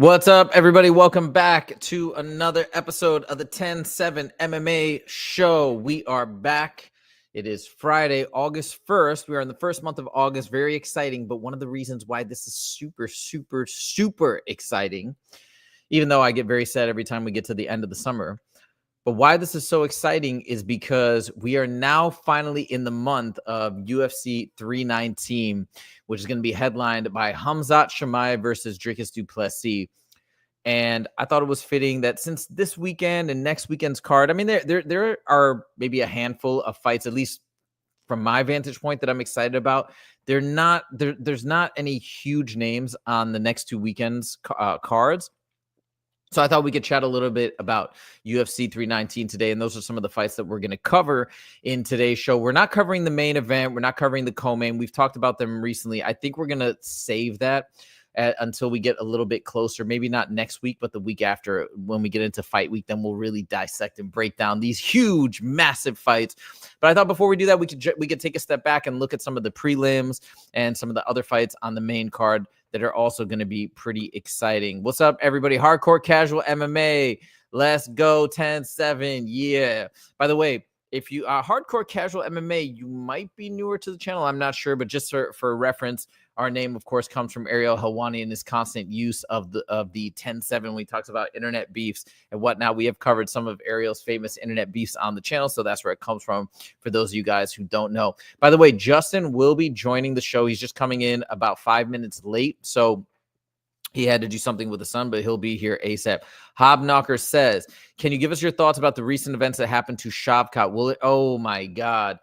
What's up, everybody? Welcome back to another episode of the 10-7 MMA show. We are back. It is Friday, August 1st. We are in the first month of August. Very exciting. But one of the reasons why this is super exciting, even though I get very sad every time we get to the end of the summer, but why this is so exciting is because we are now finally in the month of UFC 319, which is going to be headlined by Khamzat Chimaev versus Dricus du Plessis. And I thought it was fitting that since this weekend and next weekend's card, I mean, there are maybe a handful of fights, at least from my vantage point, that I'm excited about. There's not any huge names on the next two weekends cards. So I thought we could chat a little bit about UFC 319 today, and those are some of the fights that we're going to cover in today's show. We're not covering the main event. We're not covering the co-main. We've talked about them recently. I think we're going to save that until we get a little bit closer, maybe not next week, but the week after when we get into fight week, then we'll really dissect and break down these huge, massive fights. But I thought before we do that, we could take a step back and look at some of the prelims and some of the other fights on the main card that are also going to be pretty exciting. What's up, everybody? Hardcore Casual MMA. Let's go 10-7. Yeah. By the way, if you are Hardcore Casual MMA, you might be newer to the channel. I'm not sure, but just for reference, our name, of course, comes from Ariel Helwani and his constant use of the 10-7 when he talks about internet beefs and whatnot. We have covered some of Ariel's famous internet beefs on the channel, so that's where it comes from for those of you guys who don't know. By the way, Justin will be joining the show. He's just coming in about 5 minutes late, so he had to do something with the sun, but he'll be here ASAP. Hobknocker says, can you give us your thoughts about the recent events that happened to Shavkat? Will it? Oh, my God.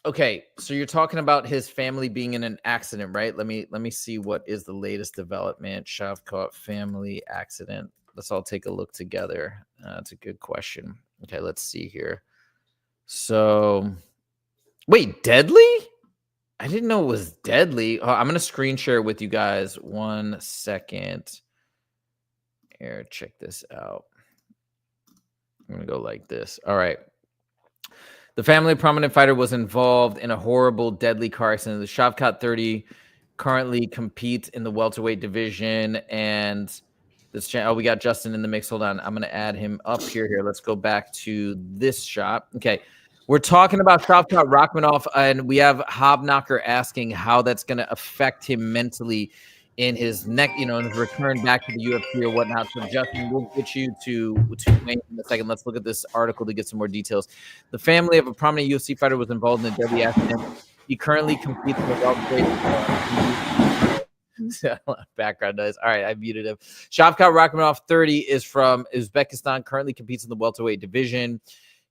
Okay, so you're talking about his family being in an accident, right? Let me see what is the latest development. Shavkat family accident. Let's all take a look together. That's a good question. Okay, let's see here. So, wait, deadly? I didn't know it was deadly. Oh, I'm going to screen share with you guys. 1 second. Here, check this out. I'm going to go like this. All right. The family of prominent fighter was involved in a horrible, deadly car accident. The Shavkat 30 currently competes in the welterweight division. And this channel, we got Justin in the mix. Hold on. I'm going to add him up here. Let's go back to this shot. Okay. We're talking about Shavkat Rakhmonov, and we have Hobknocker asking how that's going to affect him mentally in his neck, in his return back to the UFC or whatnot. So, Justin, we'll get you to Wayne in a second. Let's look at this article to get some more details. The family of a prominent UFC fighter was involved in a deadly accident. He currently competes in the welterweight. Background noise. All right, I muted him. Shavkat Rakhmonov, 30, is from Uzbekistan, currently competes in the welterweight division.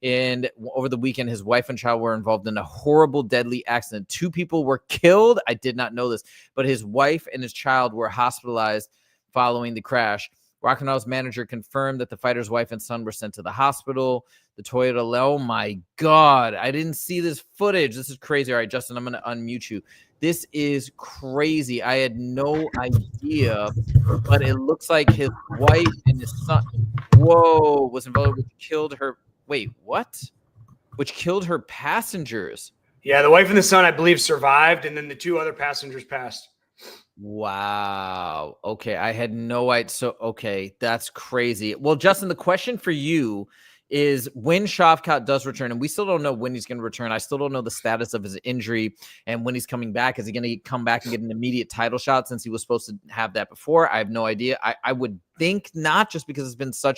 And over the weekend, his wife and child were involved in a horrible, deadly accident. 2 people were killed. I did not know this, but his wife and his child were hospitalized following the crash. Rakhmonov's manager confirmed that the fighter's wife and son were sent to the hospital. The Toyota, oh my God, I didn't see this footage. This is crazy. All right, Justin, I'm going to unmute you. This is crazy. I had no idea, but it looks like his wife and his son, was involved, which killed her. Wait, what? Which killed her passengers. Yeah, the wife and the son, I believe, survived, and then the 2 other passengers passed. Wow. Okay, I had no idea. So, okay, that's crazy. Well, Justin, the question for you is when Shavkat does return, and we still don't know when he's going to return. I still don't know the status of his injury and when he's coming back. Is he going to come back and get an immediate title shot since he was supposed to have that before? I have no idea. I would think not, just because it's been so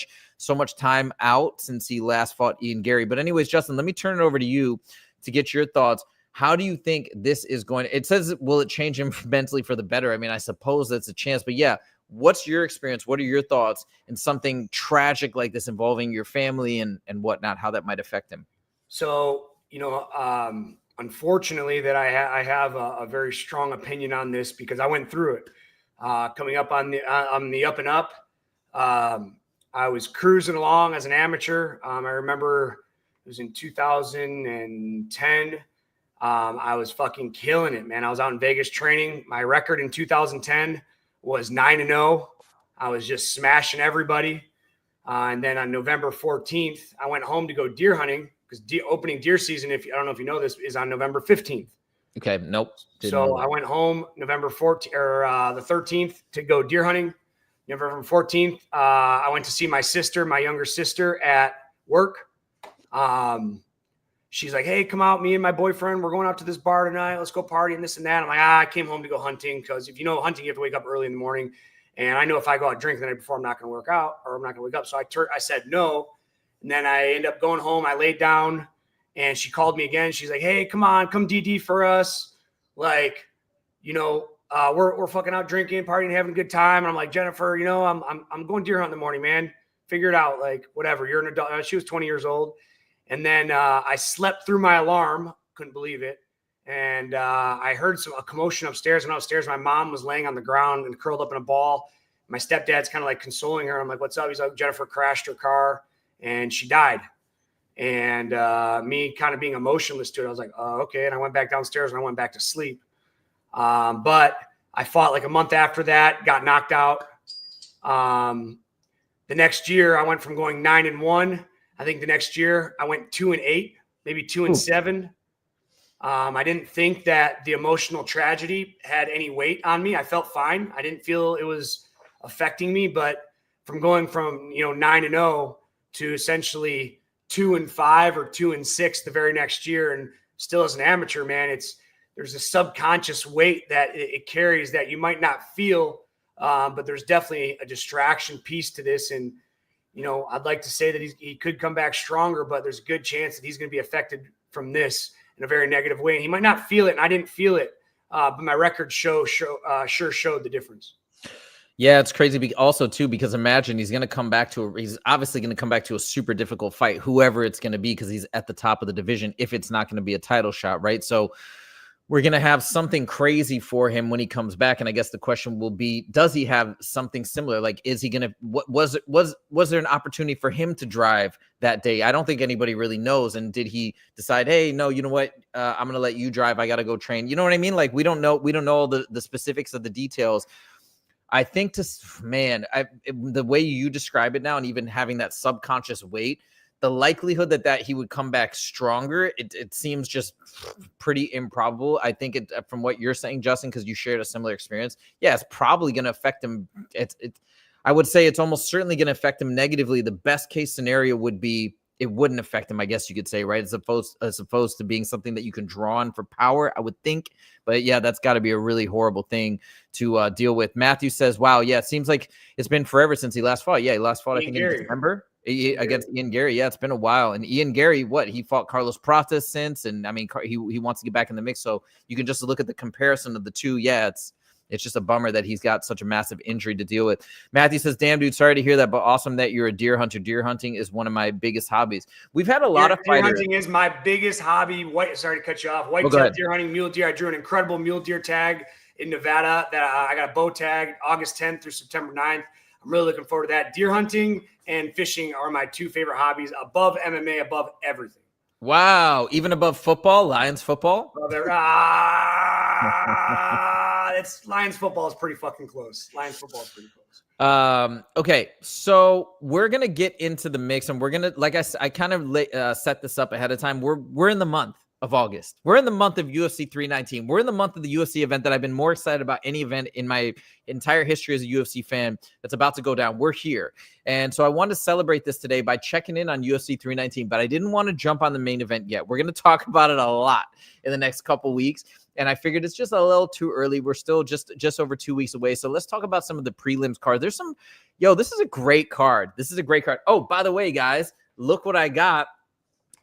much time out since he last fought Ian Gary. But anyways, Justin, let me turn it over to you to get your thoughts. How do you think this is going? It says, will it change him mentally for the better? I mean, I suppose that's a chance, but yeah. What's your experience? What are your thoughts in something tragic like this involving your family and whatnot, how that might affect him? So, unfortunately that I have a very strong opinion on this because I went through it. Coming up on the up and up, I was cruising along as an amateur. I remember it was in 2010. I was fucking killing it, man. I was out in Vegas training. My record in 2010 was 9-0. I was just smashing everybody. And then on November 14th, I went home to go deer hunting because opening deer season, I don't know if you know this, is on November 15th. Okay. Nope. Didn't know So that. I went home November 14th or the 13th to go deer hunting. November 14th, I went to see my sister, my younger sister, at work. She's like, hey, come out. Me and my boyfriend, we're going out to this bar tonight. Let's go party and this and that. I'm like, I came home to go hunting because if you know hunting, you have to wake up early in the morning. And I know if I go out drinking the night before, I'm not going to work out or I'm not going to wake up. So I said no. And then I ended up going home. I laid down and she called me again. She's like, hey, come on, come DD for us. Like, we're fucking out drinking, partying, having a good time. And I'm like, Jennifer, I'm going deer hunt in the morning, man. Figure it out. Like, whatever. You're an adult. She was 20 years old. And then I slept through my alarm. Couldn't believe it. And I heard a commotion upstairs. And upstairs, my mom was laying on the ground and curled up in a ball. My stepdad's kind of like consoling her. I'm like, what's up? He's like, Jennifer crashed her car and she died. And me kind of being emotionless to it, I was like, oh, okay. And I went back downstairs and I went back to sleep. But I fought like a month after that, got knocked out. The next year, I went from going 9-1. I think the next year I went 2-8, maybe 2-7. I didn't think that the emotional tragedy had any weight on me. I felt fine. I didn't feel it was affecting me, but from going from, 9-0 to essentially 2-5 or 2-6 the very next year. And still as an amateur, man, there's a subconscious weight that it carries that you might not feel. But there's definitely a distraction piece to this. And, I'd like to say that he could come back stronger, but there's a good chance that he's going to be affected from this in a very negative way. And he might not feel it, and I didn't feel it, but my record sure showed the difference. Yeah, it's crazy. Also, too, because imagine he's obviously going to come back to a super difficult fight, whoever it's going to be, because he's at the top of the division, if it's not going to be a title shot, right? So we're going to have something crazy for him when he comes back. And I guess the question will be, does he have something similar? Like, is he going to, was there an opportunity for him to drive that day? I don't think anybody really knows. And did he decide, hey, no, you know what? I'm going to let you drive. I got to go train. You know what I mean? Like, we don't know all the specifics of the details. I think the way you describe it now, and even having that subconscious weight, the likelihood that he would come back stronger, it seems just pretty improbable. I think from what you're saying, Justin, because you shared a similar experience, yeah, it's probably going to affect him. I would say it's almost certainly going to affect him negatively. The best case scenario would be it wouldn't affect him, I guess you could say, right? As opposed to being something that you can draw on for power, I would think. But yeah, that's got to be a really horrible thing to deal with. Matthew says, wow, yeah, it seems like it's been forever since he last fought. Yeah, he last fought, I think, in December. Against Ian Gary. Yeah, it's been a while. And Ian Gary, he fought Carlos Prates since, and I mean, he wants to get back in the mix. So you can just look at the comparison of the two. Yeah, it's just a bummer that he's got such a massive injury to deal with. Matthew says, damn, dude, sorry to hear that, but awesome that you're a deer hunter. Deer hunting is one of my biggest hobbies. We've had a lot of fighters. Deer hunting is my biggest hobby. Sorry to cut you off. Whitetail deer hunting, mule deer. I drew an incredible mule deer tag in Nevada that I got a bow tag August 10th through September 9th. I'm really looking forward to that. Deer hunting and fishing are my two favorite hobbies, above MMA, above everything. Wow. Even above football, Lions football? Lions football is pretty fucking close. Okay, so we're going to get into the mix, and we're going to, like I kind of set this up ahead of time. We're in the month of August. We're in the month of UFC 319. We're in the month of the UFC event that I've been more excited about any event in my entire history as a UFC fan that's about to go down. We're here. And so I wanted to celebrate this today by checking in on UFC 319, but I didn't want to jump on the main event yet. We're going to talk about it a lot in the next couple weeks. And I figured it's just a little too early. We're still just over 2 weeks away. So let's talk about some of the prelims cards. This is a great card. Oh, by the way, guys, look what I got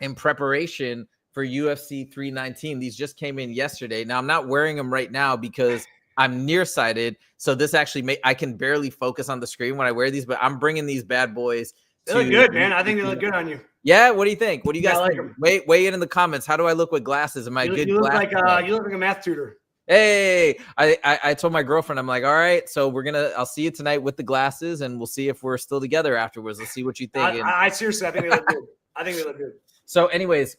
in preparation for UFC 319. These just came in yesterday. Now, I'm not wearing them right now because I'm nearsighted. So this actually I can barely focus on the screen when I wear these, but I'm bringing these bad boys. They look good, man. I think they look good on you. Yeah, what do you think? What do you guys think? Weigh in the comments. How do I look with glasses? Am I good? You look like a math tutor. Hey, I told my girlfriend, I'm like, all right, so I'll see you tonight with the glasses, and we'll see if we're still together afterwards. Let's see what you think. I seriously, I think they look good. So anyways,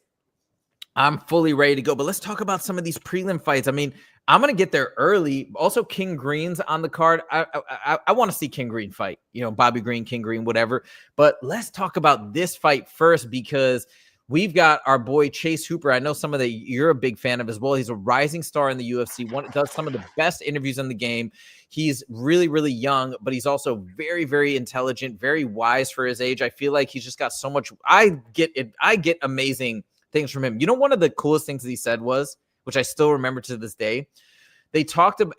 I'm fully ready to go, but let's talk about some of these prelim fights. I mean, I'm going to get there early. Also, King Green's on the card. I want to see King Green fight, Bobby Green, King Green, whatever. But let's talk about this fight first, because we've got our boy Chase Hooper. I know you're a big fan of as well. He's a rising star in the UFC. Does some of the best interviews in the game. He's really, really young, but he's also very, very intelligent, very wise for his age. I feel like he's just got so much. I get amazing things from him. You know, one of the coolest things that he said was, which I still remember to this day,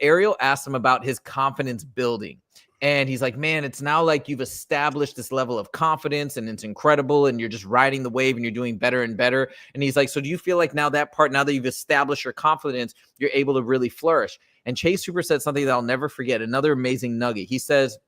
Ariel asked him about his confidence building. And he's like, man, it's now like you've established this level of confidence and it's incredible. And you're just riding the wave and you're doing better and better. And he's like, so do you feel like now that you've established your confidence, you're able to really flourish? And Chase Hooper said something that I'll never forget. Another amazing nugget. He says,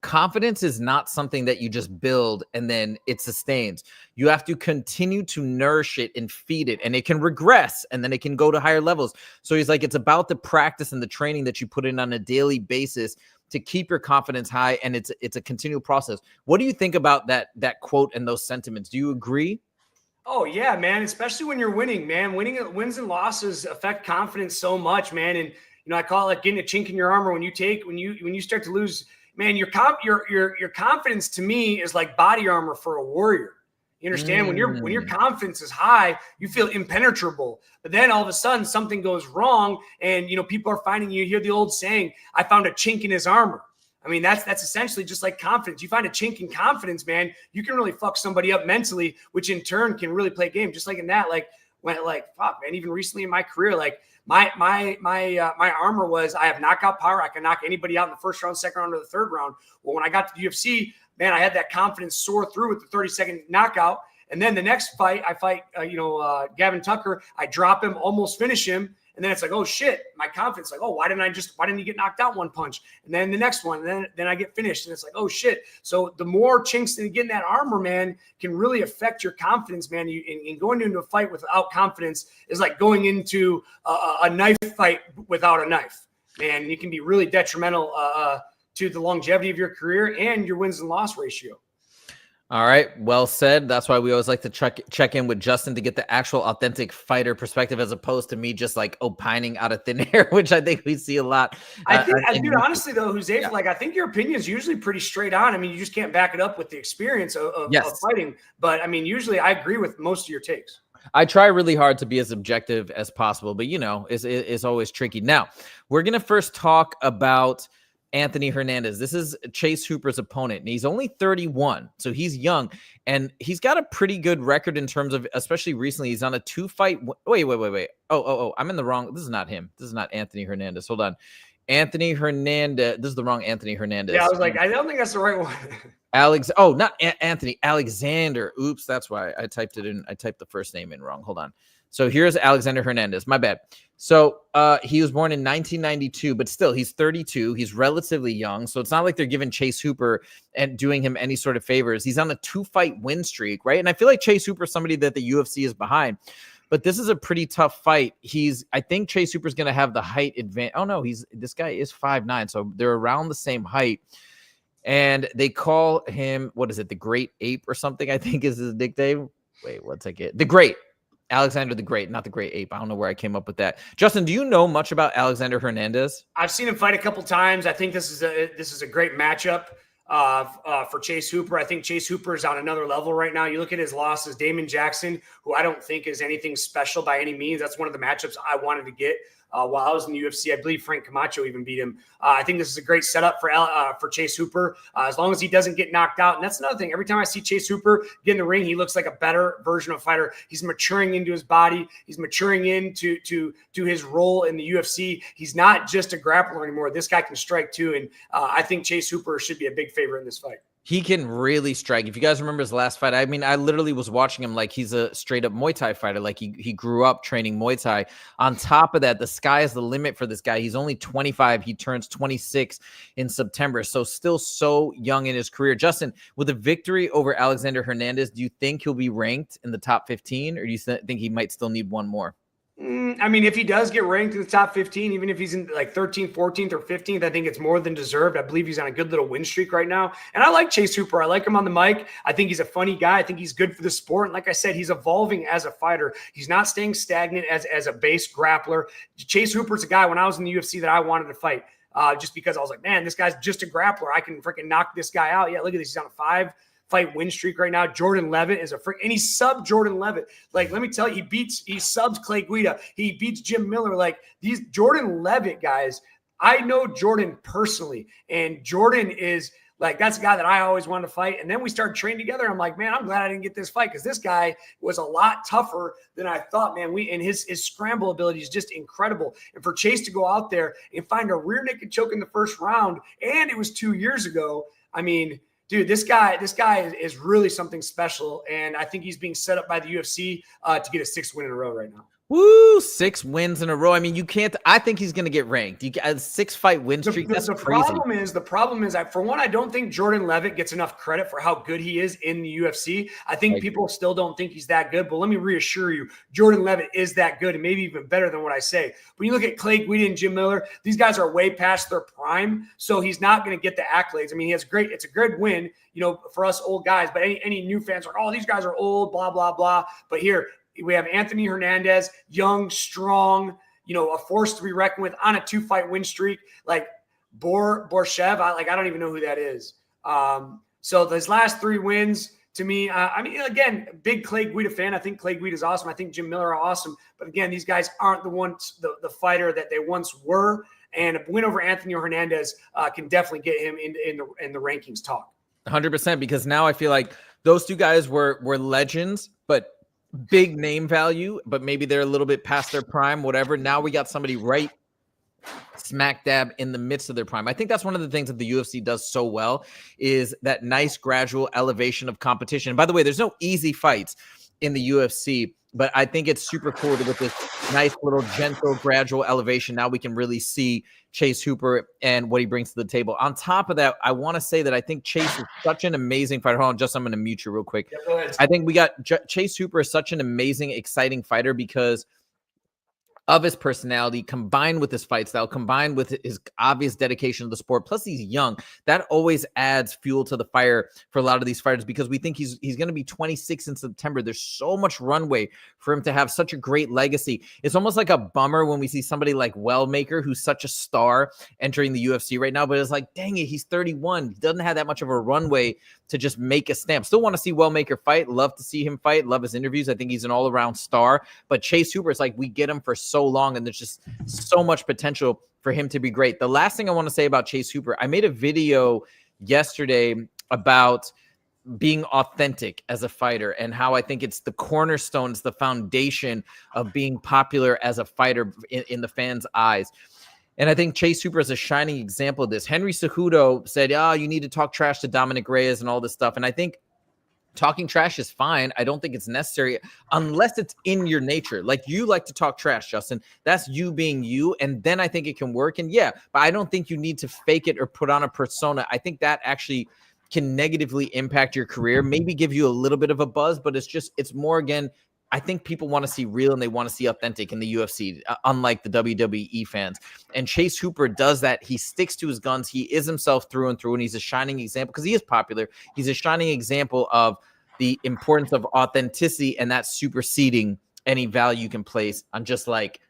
confidence is not something that you just build and then it sustains. You have to continue to nourish it and feed it, and it can regress and then it can go to higher levels. So he's like, it's about the practice and the training that you put in on a daily basis to keep your confidence high. And it's a continual process. What do you think about that quote and those sentiments? Do you agree? Oh yeah, man. Especially when you're winning, man. Wins and losses affect confidence so much, man. And I call it like getting a chink in your armor when you start to lose. Man, your confidence to me is like body armor for a warrior. You understand? When your confidence is high, you feel impenetrable. But then all of a sudden something goes wrong, and people are finding you. Hear the old saying, "I found a chink in his armor." I mean, that's essentially just like confidence. You find a chink in confidence, man, you can really fuck somebody up mentally, which in turn can really play a game. Just like in that, fuck, man. Even recently in my career, my armor was I have knockout power. I can knock anybody out in the first round, second round, or the third round. Well, when I got to the UFC, man, I had that confidence soar through with the 30-second knockout. And then the next fight, I fight, Gavin Tucker. I drop him, almost finish him. And then it's like, oh shit, my confidence, like, oh, why didn't he get knocked out one punch? And then the next one, and then I get finished. And it's like, oh shit. So the more chinks that you get in that armor, man, can really affect your confidence, man. And going into a fight without confidence is like going into a knife fight without a knife, man. You can be really detrimental to the longevity of your career and your wins and loss ratio. All right. Well said. That's why we always like to check in with Justin to get the actual authentic fighter perspective, as opposed to me just like opining out of thin air, which I think we see a lot. I think, dude, honestly though, Jose, I think your opinion is usually pretty straight on. I mean, you just can't back it up with the experience of fighting. But I mean, usually I agree with most of your takes. I try really hard to be as objective as possible, but it's always tricky. Now, we're going to first talk about Anthony Hernandez. This is Chase Hooper's opponent, and he's only 31, so he's young, and he's got a pretty good record in terms of, especially recently, he's on a 2-fight. Wait. Oh, I'm in the wrong. This is not him. This is not Anthony Hernandez. Hold on. Anthony Hernandez. This is the wrong Anthony Hernandez. Yeah, I was like, I don't think that's the right one. Not Anthony. Alexander. Oops, that's why I typed it in. I typed the first name in wrong. Hold on. So here's Alexander Hernandez. My bad. So he was born in 1992, but still he's 32. He's relatively young. So it's not like they're giving Chase Hooper and doing him any sort of favors. He's on a 2-fight win streak, right? And I feel like Chase Hooper is somebody that the UFC is behind. But this is a pretty tough fight. I think Chase Hooper's going to have the height advantage. Oh, no, this guy is 5'9", so they're around the same height. And they call him, what is it, the Great Ape or something, I think is his nickname. Wait, one second. The Great. Alexander the Great, not the Great Ape. I don't know where I came up with that. Justin, do you know much about Alexander Hernandez? I've seen him fight a couple times. I think this is a great matchup for Chase Hooper. I think Chase Hooper is on another level right now. You look at his losses, Damon Jackson, who I don't think is anything special by any means. That's one of the matchups I wanted to get while I was in the UFC. I believe Frank Camacho even beat him. I think this is a great setup for Chase Hooper, as long as he doesn't get knocked out. And that's another thing. Every time I see Chase Hooper get in the ring, he looks like a better version of a fighter. He's maturing into his body. He's maturing into his role in the UFC. He's not just a grappler anymore. This guy can strike too. And I think Chase Hooper should be a big favorite in this fight. He can really strike. If you guys remember his last fight, I mean, I literally was watching him like he's a straight up Muay Thai fighter. Like he grew up training Muay Thai. On top of that, the sky is the limit for this guy. He's only 25. He turns 26 in September. So still so young in his career. Justin, with a victory over Alexander Hernandez, do you think he'll be ranked in the top 15, or do you think he might still need one more? I mean, if he does get ranked in the top 15, even if he's in like 13th, 14th, or 15th, I think it's more than deserved. I believe he's on a good little win streak right now. And I like Chase Hooper. I like him on the mic. I think he's a funny guy. I think he's good for the sport. And like I said, he's evolving as a fighter. He's not staying stagnant as a base grappler. Chase Hooper's a guy when I was in the UFC that I wanted to fight. Just because I was like, man, this guy's just a grappler. I can freaking knock this guy out. Yeah, look at this. He's on a fight win streak right now. Jordan Levitt is and he's sub Jordan Levitt. Like, let me tell you, he subs Clay Guida. He beats Jim Miller. Like, these Jordan Levitt guys, I know Jordan personally, and Jordan is like, that's a guy that I always wanted to fight. And then we started training together. I'm like, man, I'm glad I didn't get this fight, because this guy was a lot tougher than I thought, man. And his scramble ability is just incredible. And for Chase to go out there and find a rear naked choke in the first round, and it was 2 years ago. I mean, dude, this guy is really something special. And I think he's being set up by the UFC to get a 6th win in a row right now. Woo, 6 wins in a row. I mean, you can't, I think he's going to get ranked. You a 6-fight win streak. That's crazy. The problem is, for one, I don't think Jordan Levitt gets enough credit for how good he is in the UFC. I think people still don't think he's that good, but let me reassure you, Jordan Levitt is that good, and maybe even better than what I say. When you look at Clay Guida and Jim Miller, these guys are way past their prime, so he's not going to get the accolades. I mean, it's a good win, for us old guys, but any new fans are, oh, these guys are old, blah, blah, blah. But here, we have Anthony Hernandez, young, strong, a force to be reckoned with on a 2-fight win streak. Like Borshev, I don't even know who that is. So those last 3 wins, to me, I mean, again, big Clay Guida fan. I think Clay Guida is awesome. I think Jim Miller are awesome. But again, these guys aren't the fighter that they once were. And a win over Anthony Hernandez can definitely get him in the rankings talk. 100%, because now I feel like those 2 guys were legends, but big name value, but maybe they're a little bit past their prime, whatever. Now we got somebody right smack dab in the midst of their prime. I think that's one of the things that the UFC does so well, is that nice gradual elevation of competition. And by the way, there's no easy fights in the UFC, but I think it's super cool with this nice little gentle gradual elevation. Now we can really see Chase Hooper and what he brings to the table. On top of that, I want to say that I think Chase is such an amazing fighter. Hold on, I'm going to mute you real quick. Yeah, go ahead. I think we got Chase Hooper is such an amazing, exciting fighter because of his personality, combined with his fight style, combined with his obvious dedication to the sport. Plus, he's young. That always adds fuel to the fire for a lot of these fighters, because we think he's going to be 26 in September. There's so much runway for him to have such a great legacy. It's almost like a bummer when we see somebody like Wellmaker, who's such a star, entering the UFC right now. But it's like, dang it, he's 31. He doesn't have that much of a runway to just make a stamp. Still want to see Wellmaker fight. Love to see him fight. Love his interviews. I think he's an all-around star. But Chase Hooper is like, we get him for so long, and there's just so much potential for him to be great. The last thing I want to say about Chase Hooper, I made a video yesterday about being authentic as a fighter and how I think it's the cornerstone, it's the foundation of being popular as a fighter in the fans' eyes. And I think Chase Hooper is a shining example of this. Henry Cejudo said, you need to talk trash to Dominic Reyes and all this stuff. And I think talking trash is fine. I don't think it's necessary unless it's in your nature. Like, you like to talk trash, Justin. That's you being you. And then I think it can work. And yeah, but I don't think you need to fake it or put on a persona. I think that actually can negatively impact your career, maybe give you a little bit of a buzz, but it's more, again, I think people want to see real and they want to see authentic in the UFC, unlike the WWE fans. And Chase Hooper does that. He sticks to his guns. He is himself through and through, and he's a shining example because he is popular. He's a shining example of the importance of authenticity, and that superseding any value you can place on just like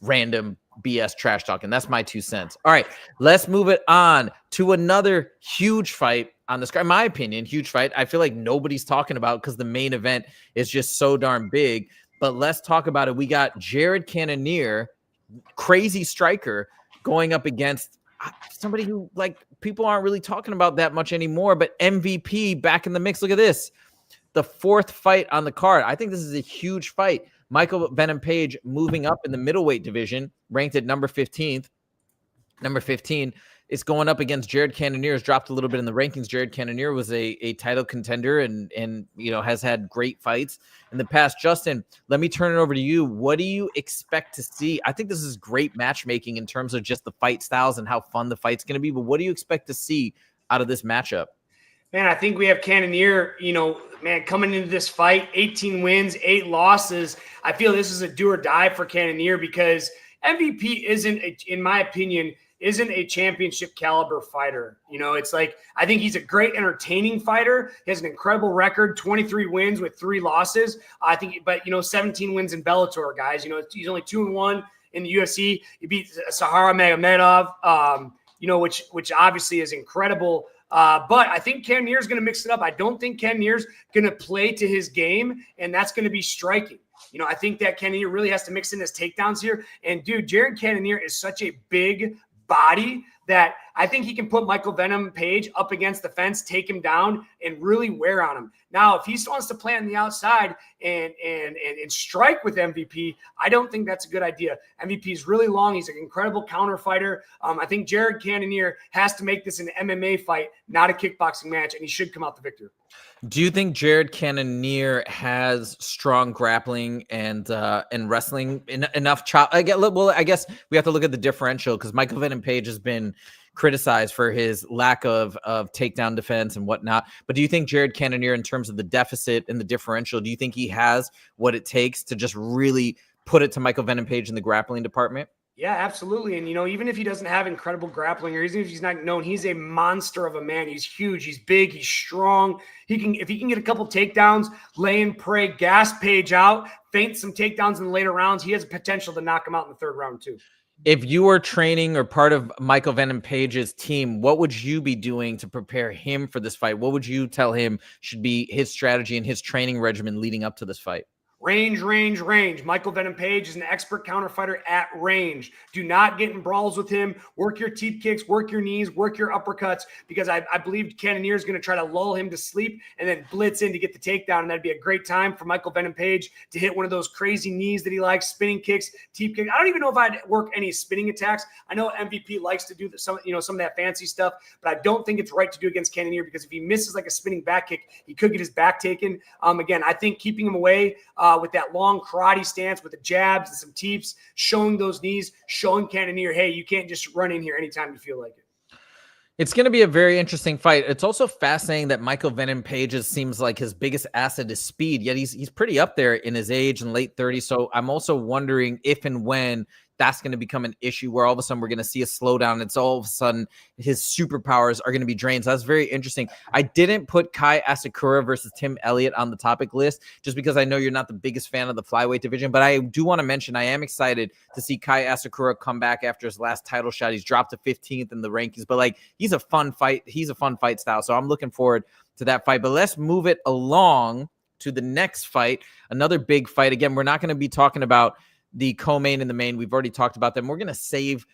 random BS trash talking. That's my 2 cents. All right, let's move it on to another huge fight on this card. In my opinion, huge fight. I feel like nobody's talking about because the main event is just so darn big. But let's talk about it. We got Jared Cannonier, crazy striker, going up against somebody who, like, people aren't really talking about that much anymore, but MVP back in the mix. Look at this. The 4th fight on the card. I think this is a huge fight. Michael Venom Page moving up in the middleweight division, ranked at number 15. Number 15 is going up against Jared Cannonier. Has dropped a little bit in the rankings. Jared Cannonier was a title contender and has had great fights in the past. Justin, let me turn it over to you. What do you expect to see? I think this is great matchmaking in terms of just the fight styles and how fun the fight's going to be. But what do you expect to see out of this matchup? Man, I think we have Cannonier, coming into this fight, 18 wins, 8 losses. I feel this is a do or die for Cannonier because MVP in my opinion, isn't a championship caliber fighter. It's like, I think he's a great entertaining fighter. He has an incredible record, 23 wins with 3 losses. I think, but 17 wins in Bellator, guys. He's only 2-1 in the UFC. He beat Sahara Magomedov, which obviously is incredible But I think Cannonier is going to mix it up. I don't think Cannonier's going to play to his game, and that's going to be striking. You know, I think that Cannonier really has to mix in his takedowns here. And, dude, Jared Cannonier is such a big body that I think he can put Michael Venom Page up against the fence, take him down, and really wear on him. Now, if he still wants to play on the outside and strike with MVP, I don't think that's a good idea. MVP is really long. He's an incredible counter fighter. I think Jared Cannonier has to make this an MMA fight, not a kickboxing match, and he should come out the victor. Do you think Jared Cannonier has strong grappling and wrestling enough chop? I guess we have to look at the differential because Michael Venom Page has been criticized for his lack of takedown defense and whatnot. But do you think Jared Cannonier, in terms of the deficit and the differential, do you think he has what it takes to just really put it to Michael Venom Page in the grappling department? Yeah, absolutely. And, you know, even if he doesn't have incredible grappling, or even if he's not known, he's a monster of a man. He's huge. He's big. He's strong. If he can get a couple takedowns, lay and pray, gas Page out, feint some takedowns in the later rounds, he has a potential to knock him out in the third round too. If you were training or part of Michael Venom Page's team, what would you be doing to prepare him for this fight? What would you tell him should be his strategy and his training regimen leading up to this fight? Range, range, range. Michael Venom Page is an expert counter fighter at range. Do not get in brawls with him. Work your teep kicks, work your knees, work your uppercuts, because I believe Cannonier is going to try to lull him to sleep and then blitz in to get the takedown. And that'd be a great time for Michael Venom Page to hit one of those crazy knees that he likes, spinning kicks, teep kicks. I don't even know if I'd work any spinning attacks. I know MVP likes to do some of that fancy stuff, but I don't think it's right to do against Cannonier, because if he misses like a spinning back kick, he could get his back taken. Again, I think keeping him away with that long karate stance with the jabs and some teeps, showing those knees, showing Cannonier, hey, you can't just run in here anytime you feel like it. It's going to be a very interesting fight. It's also fascinating that Michael Venom Page seems like his biggest asset is speed, yet he's pretty up there in his age and late 30s. So I'm also wondering if and when that's going to become an issue where all of a sudden we're going to see a slowdown. It's all of a sudden his superpowers are going to be drained. So that's very interesting. I didn't put Kai Asakura versus Tim Elliott on the topic list just because I know you're not the biggest fan of the flyweight division, but I do want to mention I am excited to see Kai Asakura come back after his last title shot. He's dropped to 15th in the rankings, but like he's a fun fight. He's a fun fight style. So I'm looking forward to that fight, but let's move it along to the next fight. Another big fight. Again, we're not going to be talking about the co-main and the main. We've already talked about them. We're going to save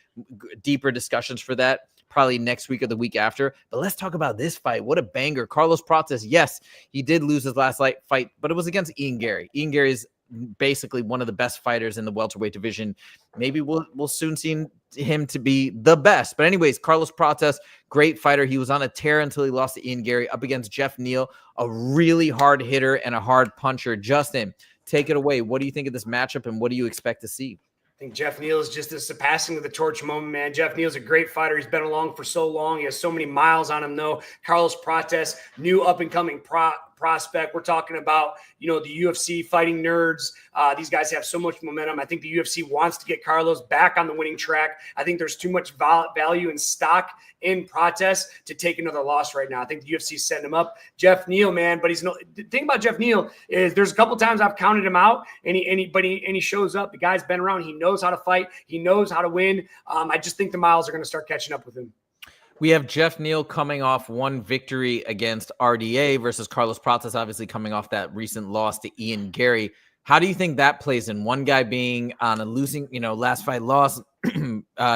deeper discussions for that probably next week or the week after. But let's talk about this fight. What a banger. Carlos Prates, yes, he did lose his last fight, but it was against Ian Gary. Ian Gary is basically one of the best fighters in the welterweight division. Maybe we'll soon see him to be the best. But anyways, Carlos Prates, great fighter. He was on a tear until he lost to Ian Gary up against Geoff Neal, a really hard hitter and a hard puncher. Justin, take it away. What do you think of this matchup, and what do you expect to see? I think Geoff Neal is just a passing of the torch moment, man. Geoff Neal's a great fighter. He's been along for so long. He has so many miles on him, though. Carlos Prates, new up-and-coming prospect. We're talking about, the UFC fighting nerds. These guys have so much momentum. I think the UFC wants to get Carlos back on the winning track. I think there's too much value and stock in Prates to take another loss right now. I think the UFC setting him up. Geoff Neal, man, but the thing about Geoff Neal is there's a couple times I've counted him out, and he shows up. The guy's been around. He knows how to fight. He knows how to win. I just think the miles are going to start catching up with him. We have Geoff Neal coming off one victory against RDA versus Carlos Prates, obviously coming off that recent loss to Ian Gary. How do you think that plays in? One guy being on a losing, last fight loss,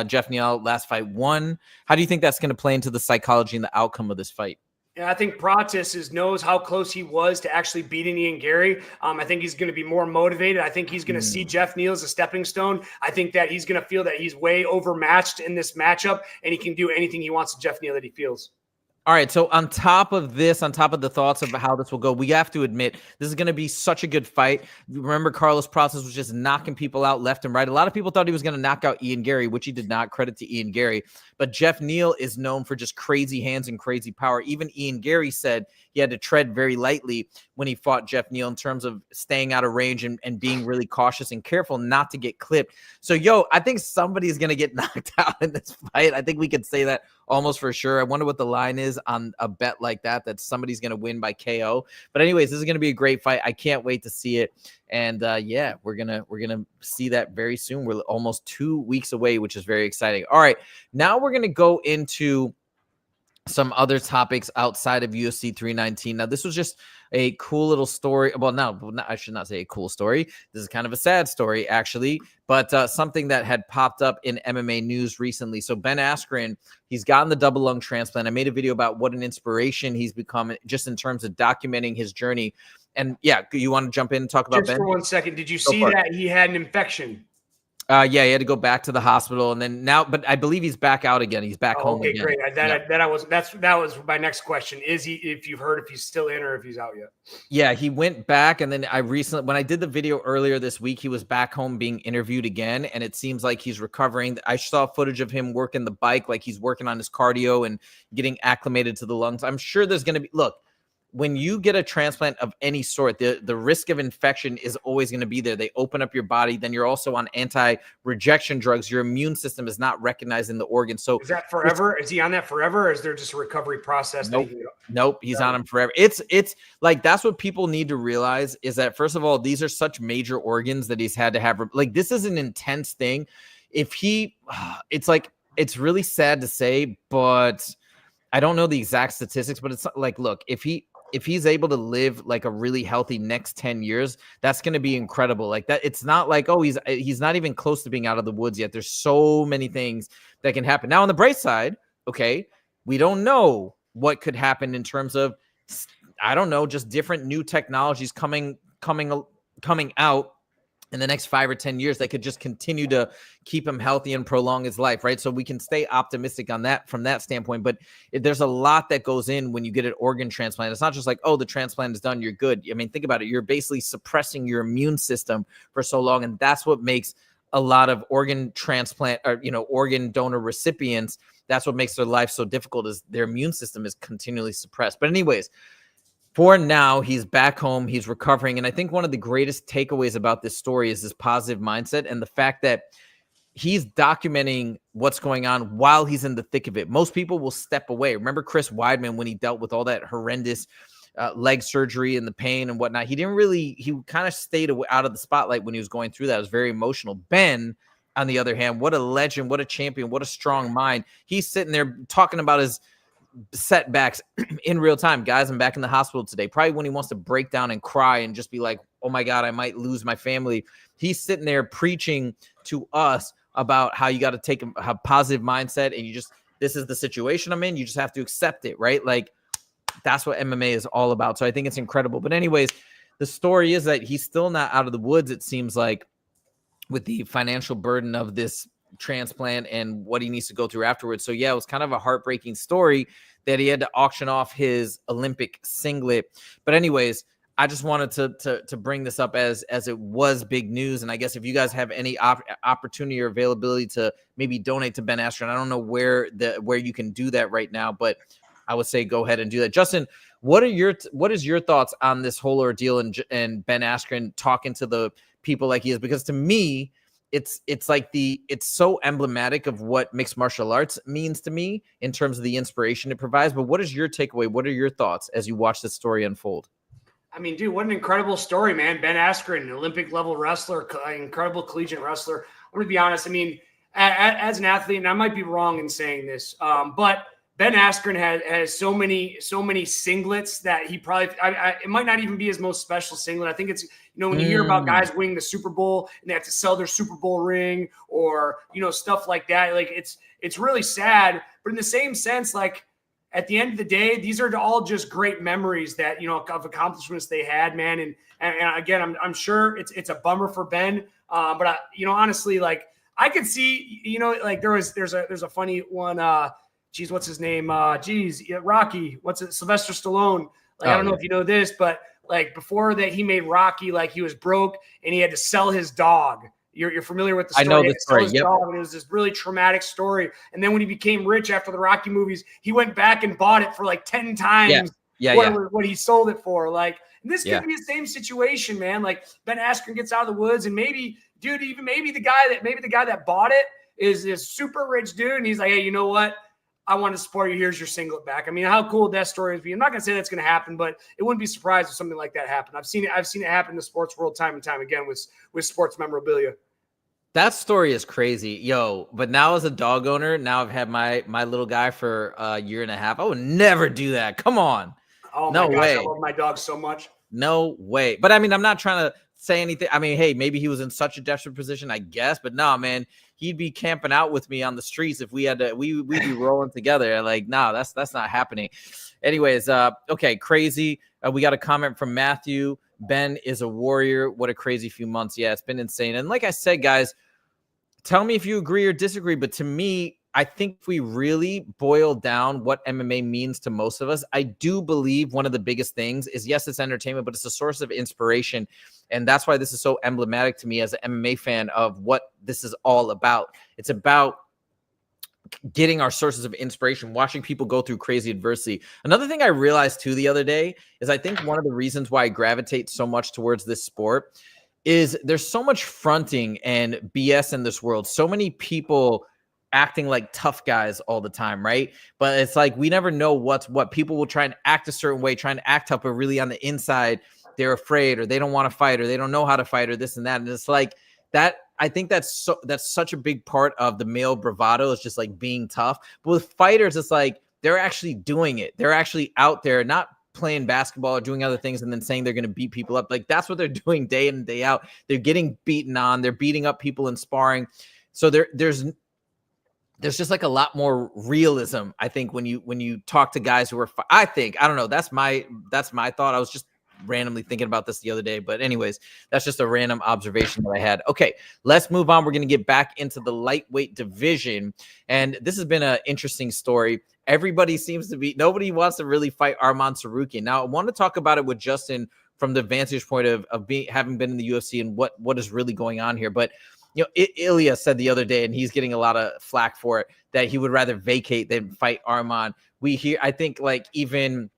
Geoff Neal last fight won. How do you think that's going to play into the psychology and the outcome of this fight? Yeah, I think Prates knows how close he was to actually beating Ian Gary. I think he's going to be more motivated. I think he's going to see Geoff Neal as a stepping stone. I think that he's going to feel that he's way overmatched in this matchup, and he can do anything he wants to Geoff Neal that he feels. All right, so on top of the thoughts of how this will go, we have to admit this is going to be such a good fight. Remember, Carlos Prates was just knocking people out left and right. A lot of people thought he was going to knock out Ian Gary, which he did not. Credit to Ian Gary. But Geoff Neal is known for just crazy hands and crazy power. Even Ian Gary said he had to tread very lightly when he fought Geoff Neal in terms of staying out of range and being really cautious and careful not to get clipped. So, I think somebody's going to get knocked out in this fight. I think we could say that almost for sure. I wonder what the line is on a bet like that somebody's going to win by KO. But anyways, this is going to be a great fight. I can't wait to see it. And we're going to see that very soon. We're almost 2 weeks away, which is very exciting. All right, now we're going to go into some other topics outside of UFC 319. Now, this was just a cool little story. Well, no, I should not say a cool story. This is kind of a sad story, actually, but something that had popped up in MMA news recently. So Ben Askren, he's gotten the double lung transplant. I made a video about what an inspiration he's become just in terms of documenting his journey. And yeah, you want to jump in and talk about just Ben? for 1 second? Did you see that he had an infection? Yeah, he had to go back to the hospital, and then now, but I believe he's back out again. He's back home okay, again. Great. That was my next question. Is he? If you've heard if he's still in or if he's out yet? Yeah, he went back, and then when I did the video earlier this week, he was back home being interviewed again, and it seems like he's recovering. I saw footage of him working the bike, like he's working on his cardio and getting acclimated to the lungs. I'm sure there's going to be when you get a transplant of any sort, the risk of infection is always going to be there. They open up your body. Then you're also on anti-rejection drugs. Your immune system is not recognizing the organ. So is that forever? Is he on that forever? Or is there just a recovery process? Nope. He's on him forever. It's like, that's what people need to realize is that, first of all, these are such major organs that he's had to have. Like, this is an intense thing. It's really sad to say, but I don't know the exact statistics, but it's like, look, if he's able to live like a really healthy next 10 years, that's going to be incredible. Like that, it's not like, oh, he's not even close to being out of the woods yet. There's so many things that can happen. Now on the Prates side, okay, we don't know what could happen in terms of, I don't know, just different new technologies coming out in the next 5 or 10 years that could just continue to keep him healthy and prolong his life, right? So we can stay optimistic on that from that standpoint. But there's a lot that goes in when you get an organ transplant. It's not just like, oh, the transplant is done, you're good. I mean, think about it. You're basically suppressing your immune system for so long. And that's what makes a lot of organ transplant or, organ donor recipients, that's what makes their life so difficult, is their immune system is continually suppressed. But anyways, for now, he's back home. He's recovering. And I think one of the greatest takeaways about this story is this positive mindset and the fact that he's documenting what's going on while he's in the thick of it. Most people will step away. Remember Chris Weidman when he dealt with all that horrendous leg surgery and the pain and whatnot? He kind of stayed out of the spotlight when he was going through that. It was very emotional. Ben, on the other hand, what a legend, what a champion, what a strong mind. He's sitting there talking about his setbacks in real time. Guys, I'm back in the hospital today. Probably when he wants to break down and cry and just be like, oh my God, I might lose my family. He's sitting there preaching to us about how you got to take a positive mindset, and this is the situation I'm in. You just have to accept it, right? Like, that's what MMA is all about. So I think it's incredible. But anyways, the story is that he's still not out of the woods, it seems like, with the financial burden of this transplant and what he needs to go through afterwards. So yeah, it was kind of a heartbreaking story that he had to auction off his Olympic singlet. But anyways, I just wanted to bring this up as it was big news. And I guess if you guys have any opportunity or availability to maybe donate to Ben Askren, I don't know where you can do that right now, but I would say go ahead and do that. Justin, what is your thoughts on this whole ordeal and Ben Askren talking to the people like he is? Because to me, it's so emblematic of what mixed martial arts means to me in terms of the inspiration it provides. But what is your takeaway? What are your thoughts as you watch this story unfold? I mean, dude, what an incredible story, man. Ben Askren, an Olympic level wrestler, incredible collegiate wrestler. I'm going to be honest. I mean, as an athlete, and I might be wrong in saying this, but Ben Askren has so many singlets that he probably it might not even be his most special singlet. I think it's, when you hear about guys winning the Super Bowl and they have to sell their Super Bowl ring or, stuff like that, like it's really sad. But in the same sense, like at the end of the day, these are all just great memories that, of accomplishments they had, man. And again, I'm sure it's a bummer for Ben. But honestly, like I could see, like there's a funny one, geez, what's his name? Rocky. What's it? Sylvester Stallone. Like, I don't know if you know this, but like before that, he made Rocky, like he was broke and he had to sell his dog. You're familiar with the story? I know the story. Yep. Dog, and it was this really traumatic story. And then when he became rich after the Rocky movies, he went back and bought it for like 10 times what he sold it for. Like, and this could be the same situation, man. Like Ben Askren gets out of the woods and maybe the guy that bought it is this super rich dude. And he's like, hey, you know what? I want to support you. Here's your singlet back. I mean, how cool would that story would be? I'm not going to say that's going to happen, but it wouldn't be surprised if something like that happened. I've seen it happen in the sports world time and time again with sports memorabilia. That story is crazy, yo. But now as a dog owner, now I've had my little guy for a year and a half. I would never do that. Come on, Oh my no gosh, I way, love my dog so much. no way. But I mean, I'm not trying to say anything. I mean, hey, maybe he was in such a desperate position, I guess. But no, man, he'd be camping out with me on the streets if we had to. We'd be rolling together. Like, no, that's not happening. Anyways, okay, crazy. We got a comment from Matthew. Ben is a warrior. What a crazy few months. Yeah, it's been insane. And like I said, guys, tell me if you agree or disagree. But to me, I think if we really boil down what MMA means to most of us, I do believe one of the biggest things is, yes, it's entertainment, but it's a source of inspiration. And that's why this is so emblematic to me as an MMA fan of what this is all about. It's about getting our sources of inspiration, watching people go through crazy adversity. Another thing I realized too the other day is I think one of the reasons why I gravitate so much towards this sport is there's so much fronting and BS in this world. So many people acting like tough guys all the time, right? But it's like we never know what's what. People will try and act a certain way, trying to act tough, but really on the inside, they're afraid or they don't want to fight or they don't know how to fight or this and that. And it's like that. I think that's such a big part of the male bravado is just like being tough. But with fighters, it's like they're actually doing it. They're actually out there, not playing basketball or doing other things and then saying they're going to beat people up. Like that's what they're doing day in and day out. They're getting beaten on. They're beating up people in sparring. So there's just like a lot more realism, I think, when you talk to guys who are, I don't know. That's my thought. I was just randomly thinking about this the other day, but anyways, that's just a random observation that I had. Okay, let's move on. We're going to get back into the lightweight division, and this has been an interesting story. Everybody seems to be, nobody wants to really fight Arman Tsarukyan. Now, I want to talk about it with Justin from the vantage point of having been in the UFC and what is really going on here. But you know, Ilya said the other day, and he's getting a lot of flack for it, that he would rather vacate than fight Arman. I think like even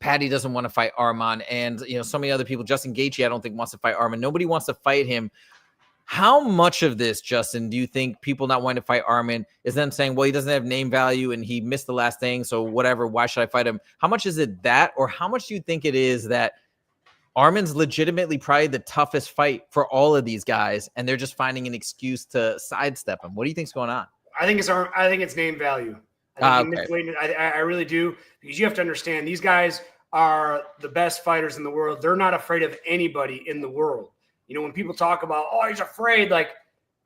Patty doesn't want to fight Arman, and you know, so many other people. Justin Gaethje, I don't think wants to fight Arman. Nobody wants to fight him. How much of this, Justin, do you think people not wanting to fight Arman is them saying, well, he doesn't have name value and he missed the last thing, so whatever, why should I fight him? How much is it that, or how much do you think it is that Arman's legitimately probably the toughest fight for all of these guys, and they're just finding an excuse to sidestep him? What do you think's going on? I think it's name value. I really do, because you have to understand these guys are the best fighters in the world. They're not afraid of anybody in the world. You know, when people talk about, oh, he's afraid, like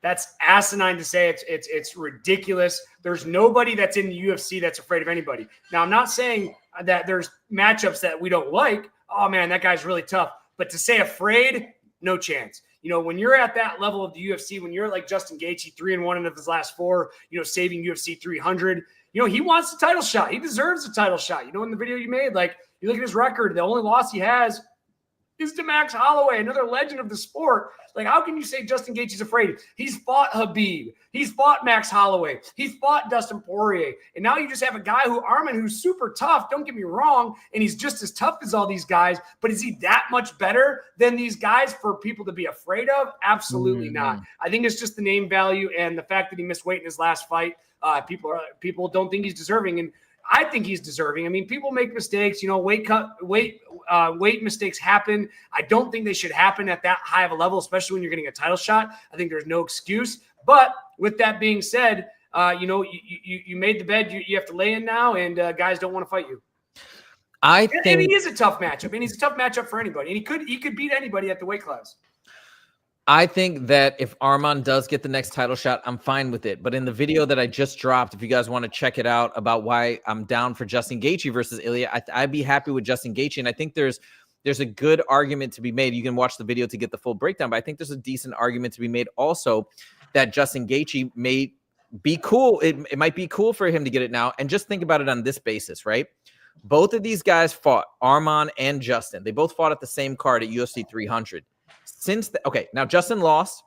that's asinine to say. It's ridiculous. There's nobody that's in the UFC that's afraid of anybody. Now, I'm not saying that there's matchups that we don't like. Oh man, that guy's really tough. But to say afraid, no chance. You know, when you're at that level of the UFC, when you're like Justin Gaethje, 3-1 of his last 4, you know, saving UFC 300, you know, he wants the title shot. He deserves the title shot. You know, in the video you made, like, you look at his record, the only loss he has is to Max Holloway, another legend of the sport. Like, how can you say Justin Gaethje's afraid? He's fought Khabib. He's fought Max Holloway. He's fought Dustin Poirier. And now you just have a guy Arman, who's super tough, don't get me wrong, and he's just as tough as all these guys, but is he that much better than these guys for people to be afraid of? Absolutely not. I think it's just the name value and the fact that he missed weight in his last fight. People don't think he's deserving, and I think he's deserving. I mean, people make mistakes. You know, weight mistakes happen. I don't think they should happen at that high of a level, especially when you're getting a title shot. I think there's no excuse. But with that being said, you know, you made the bed. You have to lay in now, and guys don't want to fight you. And he is a tough matchup, and he's a tough matchup for anybody. And he could beat anybody at the weight class. I think that if Arman does get the next title shot, I'm fine with it. But in the video that I just dropped, if you guys want to check it out about why I'm down for Justin Gaethje versus Ilya, I'd be happy with Justin Gaethje. And I think there's a good argument to be made. You can watch the video to get the full breakdown, but I think there's a decent argument to be made also that Justin Gaethje may be cool. It might be cool for him to get it now. And just think about it on this basis, right? Both of these guys fought, Arman and Justin. They both fought at the same card at UFC 300. Now Justin lost,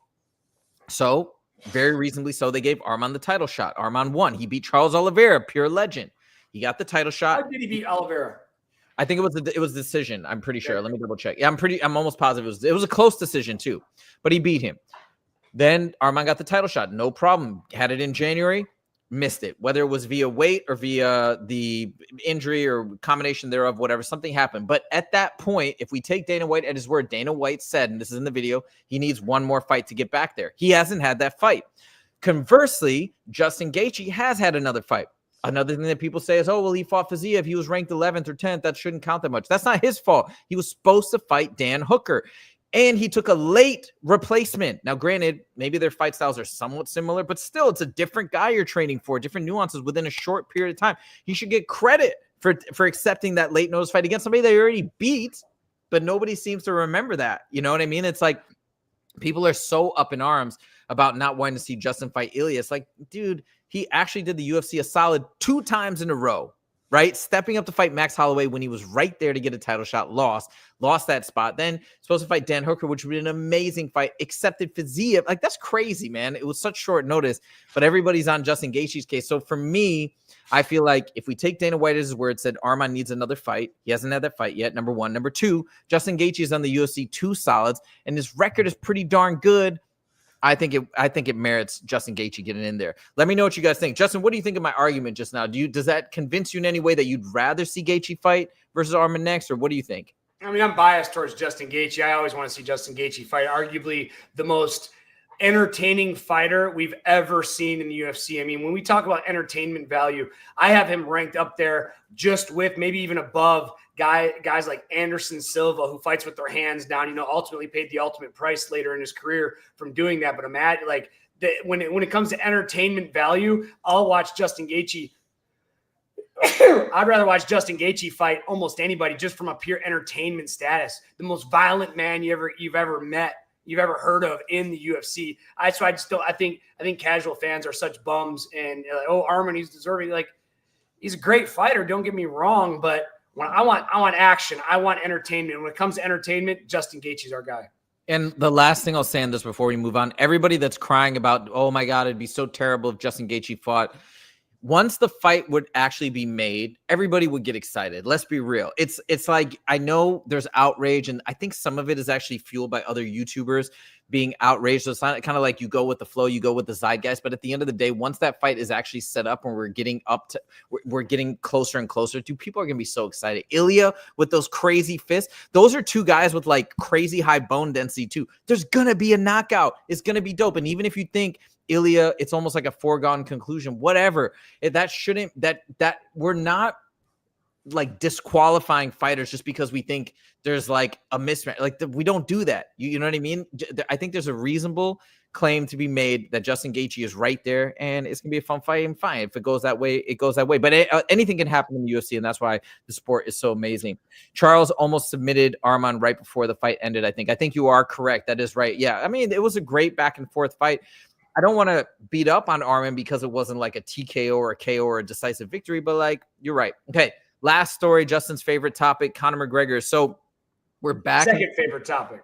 so very reasonably so they gave Arman the title shot. Arman won. He beat Charles Oliveira, pure legend. He got the title shot. How did he beat Oliveira? I think it was a decision. I'm pretty sure. Let me double check. Yeah, I'm almost positive it was a close decision too, but he beat him. Then Arman got the title shot, no problem. Had it in January. missed it, whether it was via weight or via the injury or combination thereof, whatever, something happened. But at that point, if we take Dana White at his word, Dana White said, and this is in the video, he needs one more fight to get back there. He hasn't had that fight. Conversely, Justin Gaethje has had another fight. Another thing that people say is, oh, well, he fought Fiziev. He was ranked 11th or 10th. That shouldn't count that much. That's not his fault. He was supposed to fight Dan Hooker. And he took a late replacement. Now, granted, maybe their fight styles are somewhat similar, but still, it's a different guy you're training for, different nuances within a short period of time. He should get credit for accepting that late notice fight against somebody they already beat, but nobody seems to remember that. You know what I mean? It's like people are so up in arms about not wanting to see Justin fight Ilya. It's like, dude, he actually did the UFC a solid 2 times in a row. Right? Stepping up to fight Max Holloway when he was right there to get a title shot, lost that spot. Then supposed to fight Dan Hooker, which would be an amazing fight, accepted Fiziev. Like, that's crazy, man. It was such short notice, but everybody's on Justin Gaethje's case. So for me, I feel like if we take Dana White at his word, said Arman needs another fight. He hasn't had that fight yet, number one. Number two, Justin Gaethje is on the UFC 2 solids, and his record is pretty darn good. I think it merits Justin Gaethje getting in there. Let me know what you guys think. Justin, what do you think of my argument just now? Does that convince you in any way that you'd rather see Gaethje fight versus Arman next, or what do you think? I mean, I'm biased towards Justin Gaethje. I always want to see Justin Gaethje fight. Arguably the most entertaining fighter we've ever seen in the UFC. I mean, when we talk about entertainment value, I have him ranked up there just with maybe even above guys like Anderson Silva, who fights with their hands down, ultimately paid the ultimate price later in his career from doing that. But imagine, like, when it comes to entertainment value, I'll watch Justin Gaethje. I'd rather watch Justin Gaethje fight almost anybody just from a pure entertainment status. The most violent man you've ever met, you've ever heard of in the UFC. I think casual fans are such bums and like, oh, Arman, he's deserving. Like, he's a great fighter. Don't get me wrong, but when I want action, I want entertainment. When it comes to entertainment, Justin Gaethje's our guy. And the last thing I'll say on this before we move on, everybody that's crying about, oh my God, it'd be so terrible if Justin Gaethje fought. Once the fight would actually be made, everybody would get excited. Let's be real. It's like, I know there's outrage, and I think some of it is actually fueled by other YouTubers being outraged. So it's not kind of like you go with the flow, you go with the zeitgeist. But at the end of the day, once that fight is actually set up and we're getting closer and closer to, people are going to be so excited. Ilya with those crazy fists, those are two guys with like crazy high bone density too. There's going to be a knockout. It's going to be dope. And even if you think Ilya, it's almost like a foregone conclusion, whatever, that we're not like disqualifying fighters just because we think there's like a mismatch. Like, we don't do that. You know what I mean? I think there's a reasonable claim to be made that Justin Gaethje is right there, and it's gonna be a fun fight. And fine, if it goes that way, it goes that way. But anything can happen in the UFC, and that's why the sport is so amazing. Charles almost submitted Arman right before the fight ended. I think you are correct. That is right. Yeah, I mean, it was a great back and forth fight. I don't want to beat up on Arman because it wasn't like a TKO or a KO or a decisive victory, but like, you're right. Okay. Last story, Justin's favorite topic, Conor McGregor. So we're back. Second favorite topic.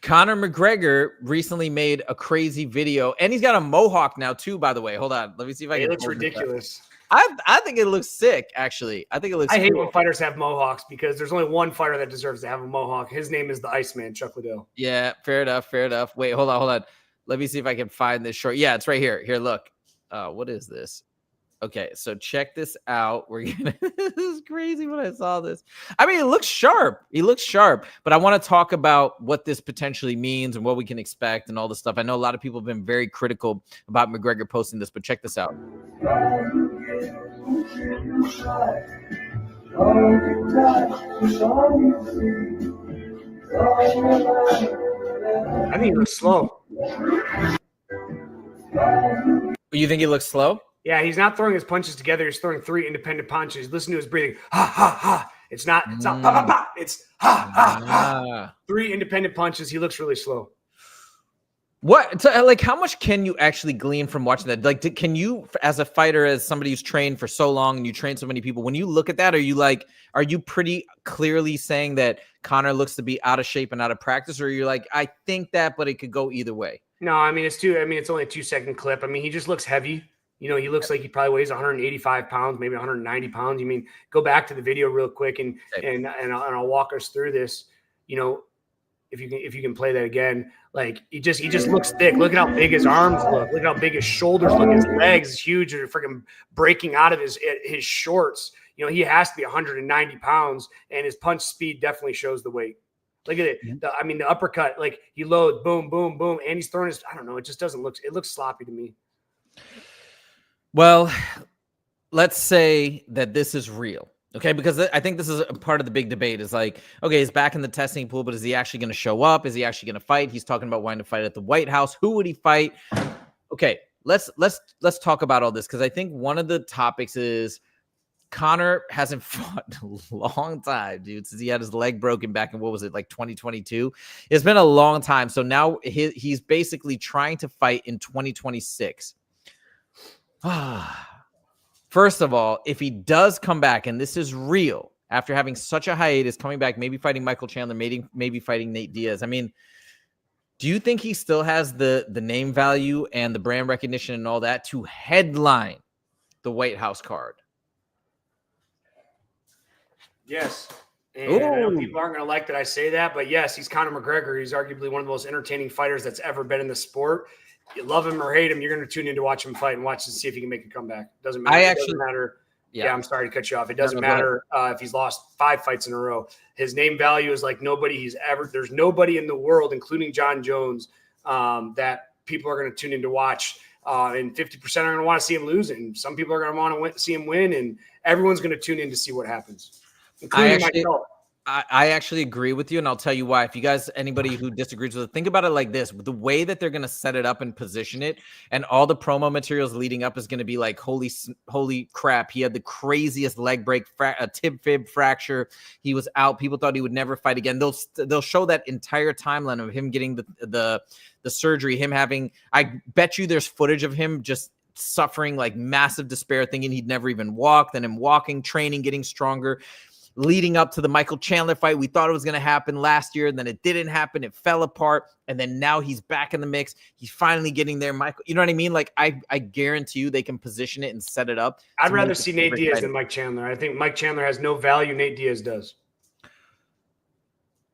Conor McGregor recently made a crazy video, and he's got a mohawk now too, by the way. Hold on. Let me see if I can. It looks ridiculous. I think it looks sick, actually. I hate when fighters have mohawks because there's only one fighter that deserves to have a mohawk. His name is the Iceman, Chuck Liddell. Yeah, fair enough. Wait, hold on. Let me see if I can find this short. Yeah, it's right here. Here, look. What is this? Okay, so check this out. This is crazy when I saw this. I mean, it looks sharp. But I want to talk about what this potentially means and what we can expect and all this stuff. I know a lot of people have been very critical about McGregor posting this, but check this out. I think he looks slow. You think he looks slow? Yeah, he's not throwing his punches together. He's throwing 3 independent punches. Listen to his breathing. Ha, ha, ha. It's not pa, pa, pa. It's ha, ha, ha. 3 independent punches. He looks really slow. What? So, like, how much can you actually glean from watching that? Like, can you, as a fighter, as somebody who's trained for so long and you train so many people, when you look at that, are you pretty clearly saying that Conor looks to be out of shape and out of practice? Or you're like, I think that, but it could go either way? No, I mean, it's only a 2-second clip. I mean, he just looks heavy. He looks like he probably weighs 185 pounds, maybe 190 pounds. I mean, go back to the video real quick and I'll walk us through this. If if you can play that again. Like he just looks thick. Look at how big his arms look. Look at how big his shoulders look. His legs is huge. They're freaking breaking out of his shorts. You know, he has to be 190 pounds, and his punch speed definitely shows the weight. Look at it. The uppercut, like he loads, boom, boom, boom, and he's throwing his, I don't know, it just doesn't look, it looks sloppy to me. Well, let's say that this is real. Okay, because I think this is a part of the big debate is like, okay, he's back in the testing pool, but is he actually going to show up? Is he actually going to fight? He's talking about wanting to fight at the White House. Who would he fight? Okay, let's talk about all this because I think one of the topics is Conor hasn't fought in a long time, dude, since he had his leg broken back in, what was it, like 2022? It's been a long time. So now he's basically trying to fight in 2026. First of all, if he does come back, and this is real, after having such a hiatus, coming back, maybe fighting Michael Chandler, maybe fighting Nate Diaz. I mean, do you think he still has the name value and the brand recognition and all that to headline the White House card? Yes. And I know people aren't going to like that I say that, but yes, he's Conor McGregor. He's arguably one of the most entertaining fighters that's ever been in the sport. You love him or hate him, you're going to tune in to watch him fight and watch to see if he can make a comeback. Doesn't matter. It doesn't matter. Yeah, I'm sorry to cut you off. It doesn't matter if he's lost 5 fights in a row. His name value is like there's nobody in the world, including John Jones, that people are going to tune in to watch. And 50% are going to want to see him lose. And some people are going to want to see him win. And everyone's going to tune in to see what happens, including myself. I actually agree with you, and I'll tell you why. If you guys, anybody who disagrees with it, think about it like this. The way that they're going to set it up and position it, and all the promo materials leading up is going to be like, holy crap, he had the craziest leg break, a tib fib fracture. He was out. People thought he would never fight again. They'll show that entire timeline of him getting the surgery, him having, I bet you there's footage of him just suffering like massive despair, thinking he'd never even walk, then him walking, training, getting stronger. Leading up to the Michael Chandler fight, we thought it was going to happen last year, and then it didn't happen. It fell apart, and then now he's back in the mix. He's finally getting there, Michael. You know what I mean? Like, I guarantee you they can position it and set it up. I'd rather see Nate Diaz than Mike Chandler. I think Mike Chandler has no value. Nate Diaz does.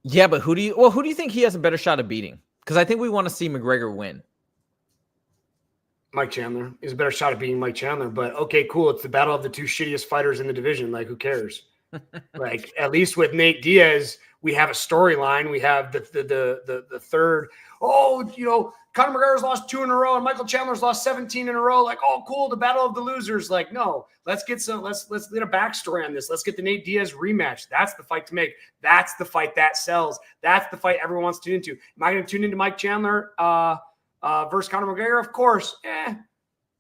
Yeah, but who do you think he has a better shot of beating? Because I think we want to see McGregor win. Mike Chandler is a better shot at beating Mike Chandler, but okay, cool. It's the battle of the 2 shittiest fighters in the division. Like, who cares? Like, at least with Nate Diaz, we have a storyline. We have the third. Oh, you know, Conor McGregor's lost 2 in a row, and Michael Chandler's lost 17 in a row. Like, oh, cool, the battle of the losers. Like, no, let's get a backstory on this. Let's get the Nate Diaz rematch. That's the fight to make. That's the fight that sells. That's the fight everyone wants to tune into. Am I going to tune into Mike Chandler versus Conor McGregor? Of course.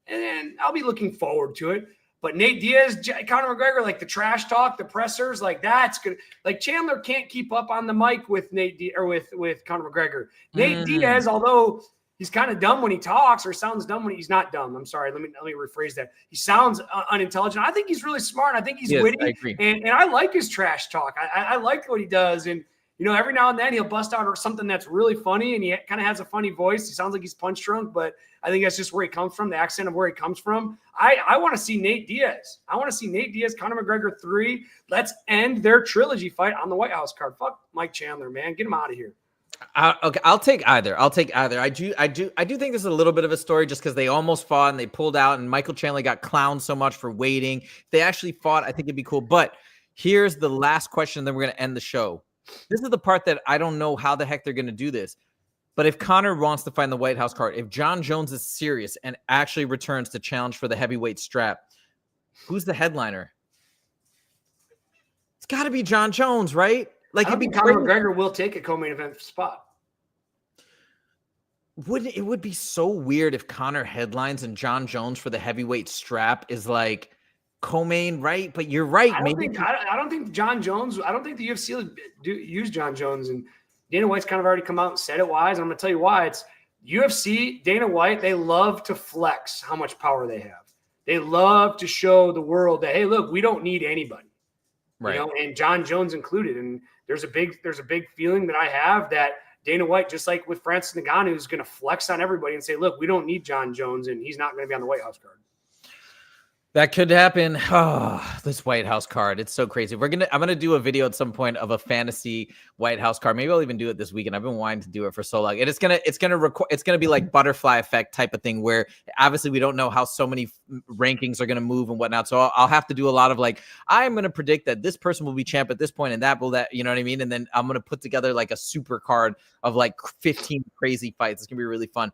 And I'll be looking forward to it. But Nate Diaz, Conor McGregor, like the trash talk, the pressers, like that's good. Like Chandler can't keep up on the mic with Nate Diaz or with Conor McGregor. Nate Diaz, although he's kind of dumb when he talks or sounds dumb when he's not dumb. I'm sorry. Let me rephrase that. He sounds unintelligent. I think he's really smart. I think he's witty. I agree. And I like his trash talk. I like what he does. And, you know, every now and then he'll bust out something that's really funny, and he kind of has a funny voice. He sounds like he's punch drunk, but I think that's just where he comes from, the accent of where he comes from. I want to see Nate Diaz. I want to see Nate Diaz, Conor McGregor 3. Let's end their trilogy fight on the White House card. Fuck Mike Chandler, man. Get him out of here. Okay, I'll take either. I do think there's a little bit of a story just because they almost fought and they pulled out, and Michael Chandler got clowned so much for waiting. If they actually fought, I think it'd be cool. But here's the last question, then we're going to end the show. This is the part that I don't know how the heck they're going to do this. But if Conor wants to fight in the White House card, if John Jones is serious and actually returns to challenge for the heavyweight strap, who's the headliner? It's got to be John Jones, right? Like, I think Conor McGregor will take a co-main event spot. It would be so weird if Conor headlines and John Jones for the heavyweight strap is like co-main, right? But you're right. I don't think John Jones. I don't think the UFC will use John Jones, and Dana White's kind of already come out and said it wise. And I'm going to tell you why. It's UFC, Dana White, they love to flex how much power they have. They love to show the world that, hey, look, we don't need anybody. Right. You know, and John Jones included. And there's a big feeling that I have that Dana White, just like with Francis Ngannou, is going to flex on everybody and say, look, we don't need John Jones, and he's not going to be on the White House card. That could happen. Oh, this White House card. It's so crazy. I'm gonna do a video at some point of a fantasy White House card. Maybe I'll even do it this weekend. I've been wanting to do it for so long. And it's gonna be like butterfly effect type of thing where obviously we don't know how so many rankings are gonna move and whatnot. So I'll have to do a lot of like, I'm gonna predict that this person will be champ at this point and that, you know what I mean? And then I'm gonna put together like a super card of like 15 crazy fights. It's gonna be really fun.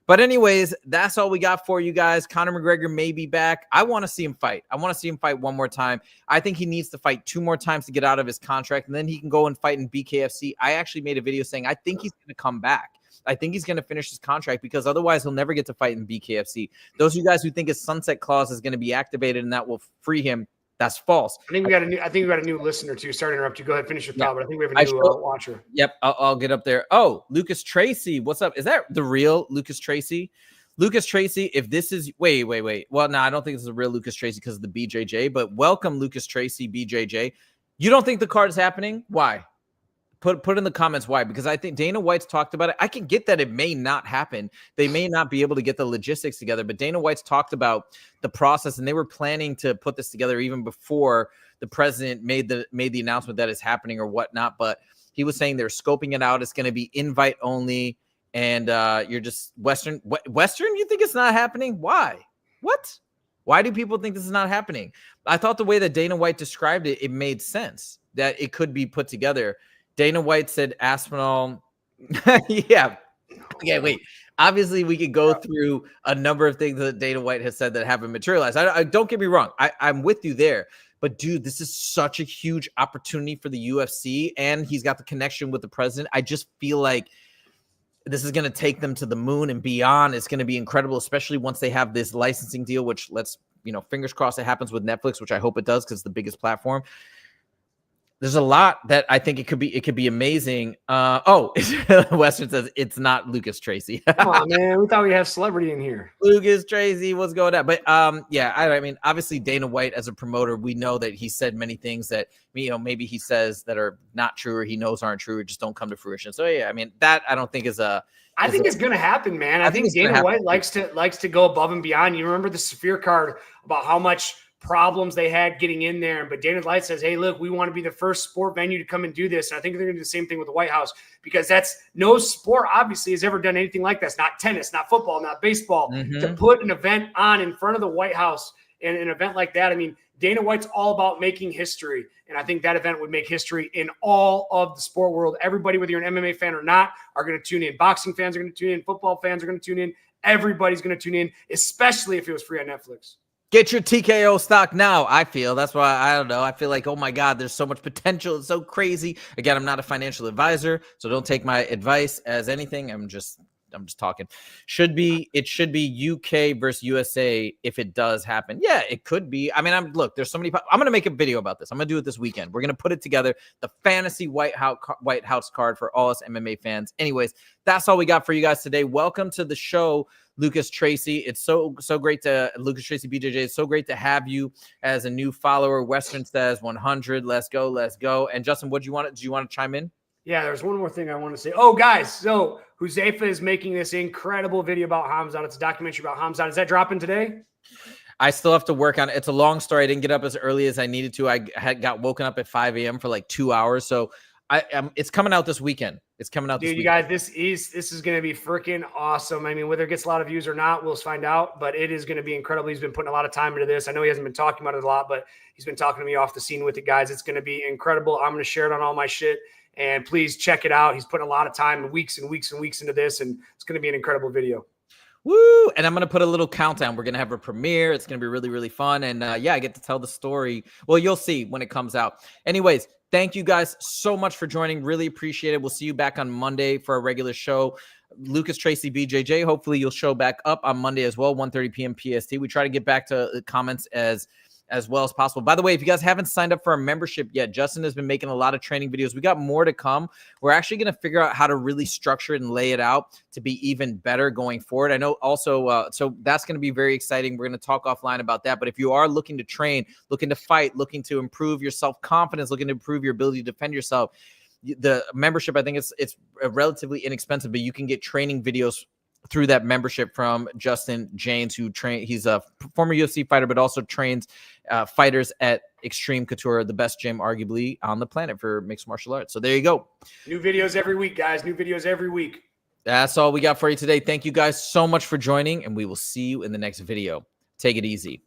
But anyways, that's all we got for you guys. Conor McGregor may be back. I want to see him fight. I want to see him fight one more time. I think he needs to fight 2 more times to get out of his contract, and then he can go and fight in BKFC. I actually made a video saying I think he's going to come back. I think he's going to finish his contract because otherwise he'll never get to fight in BKFC. Those of you guys who think his sunset clause is going to be activated and that will free him, that's false. I think we got a new listener too. Sorry to interrupt you. Go ahead, finish your thought. But I think we have a new watcher. Yep, I'll get up there. Oh, Lucas Tracy, what's up? Is that the real Lucas Tracy? Lucas Tracy, if this is wait. Well, no, I don't think this is a real Lucas Tracy because of the BJJ, but welcome Lucas Tracy, BJJ. You don't think the card is happening? Why? Put in the comments why, because I think Dana White's talked about it. I can get that it may not happen. They may not be able to get the logistics together, but Dana White's talked about the process and they were planning to put this together even before the president made the announcement that it's happening or whatnot. But he was saying they're scoping it out. It's going to be invite only. And you're just Western. You think it's not happening? Why? What? Why do people think this is not happening? I thought the way that Dana White described it, it made sense that it could be put together. Dana White said Aspinall. Yeah. Okay, wait. Obviously, we could go through a number of things that Dana White has said that haven't materialized. I don't get me wrong. I'm with you there. But, dude, this is such a huge opportunity for the UFC, and he's got the connection with the president. I just feel like this is going to take them to the moon and beyond. It's going to be incredible, especially once they have this licensing deal, which fingers crossed it happens with Netflix, which I hope it does because it's the biggest platform. There's a lot that I think it could be amazing. Western says it's not Lucas Tracy. Come on, man. We thought we'd have celebrity in here. Lucas Tracy, what's going on? But I mean, obviously Dana White as a promoter, we know that he said many things that maybe he says that are not true or he knows aren't true or just don't come to fruition. So yeah, I mean that I don't think is a. I think it's going to happen, man. I think Dana White likes to go above and beyond. You remember the Sphere card about how much problems they had getting in there. But Dana White says, hey, look, we want to be the first sport venue to come and do this. And I think they're going to do the same thing with the White House because that's no sport obviously has ever done anything like this. Not tennis, not football, not baseball. Mm-hmm. To put an event on in front of the White House and an event like that. I mean, Dana White's all about making history. And I think that event would make history in all of the sport world. Everybody, whether you're an MMA fan or not, are going to tune in. Boxing fans are going to tune in. Football fans are going to tune in. Everybody's going to tune in, especially if it was free on Netflix. Get your TKO stock now, I feel. That's why, I don't know. I feel like, oh, my God, there's so much potential. It's so crazy. Again, I'm not a financial advisor, so don't take my advice as anything. I'm just talking. It should be UK versus USA if it does happen. Yeah, it could be. I mean, there's so many. I'm going to make a video about this. I'm going to do it this weekend. We're going to put it together, the fantasy White House card for all us MMA fans. Anyways, that's all we got for you guys today. Welcome to the show, Lucas Tracy. It's so great to Lucas Tracy BJJ. It's so great to have you as a new follower. Western says 100. Let's go. And Justin, do you want to chime in? Yeah, there's one more thing I want to say. Oh, guys, so Huzaifa is making this incredible video about Hamzat. It's a documentary about Hamzat. Is that dropping today? I still have to work on it. It's a long story. I didn't get up as early as I needed to. I got woken up at 5 a.m. for like 2 hours. So it's coming out this weekend. Dude, you guys, this is going to be freaking awesome. I mean, whether it gets a lot of views or not, we'll find out. But it is going to be incredible. He's been putting a lot of time into this. I know he hasn't been talking about it a lot, but he's been talking to me off the scene with it, guys. It's going to be incredible. I'm going to share it on all my shit. And please check it out. He's putting a lot of time and weeks into this, and it's going to be an incredible video. Woo! And I'm going to put a little countdown. We're going to have a premiere. It's going to be really, really fun. And I get to tell the story. Well, you'll see when it comes out. Anyways, thank you guys so much for joining. Really appreciate it. We'll see you back on Monday for a regular show. Lucas Tracy BJJ. Hopefully you'll show back up on Monday as well, 1:30 p.m. PST. We try to get back to the comments as well as possible. By the way, if you guys haven't signed up for a membership yet, Justin has been making a lot of training videos. We got more to come. We're actually going to figure out how to really structure it and lay it out to be even better going forward. I know also, so that's going to be very exciting. We're going to talk offline about that. But if you are looking to train, looking to fight, looking to improve your self-confidence, looking to improve your ability to defend yourself, the membership, I think it's relatively inexpensive, but you can get training videos through that membership from Justin James, who he's a former UFC fighter, but also trains fighters at Extreme Couture, the best gym arguably on the planet for mixed martial arts. So there you go. New videos every week, guys. New videos every week. That's all we got for you today. Thank you guys so much for joining, and we will see you in the next video. Take it easy.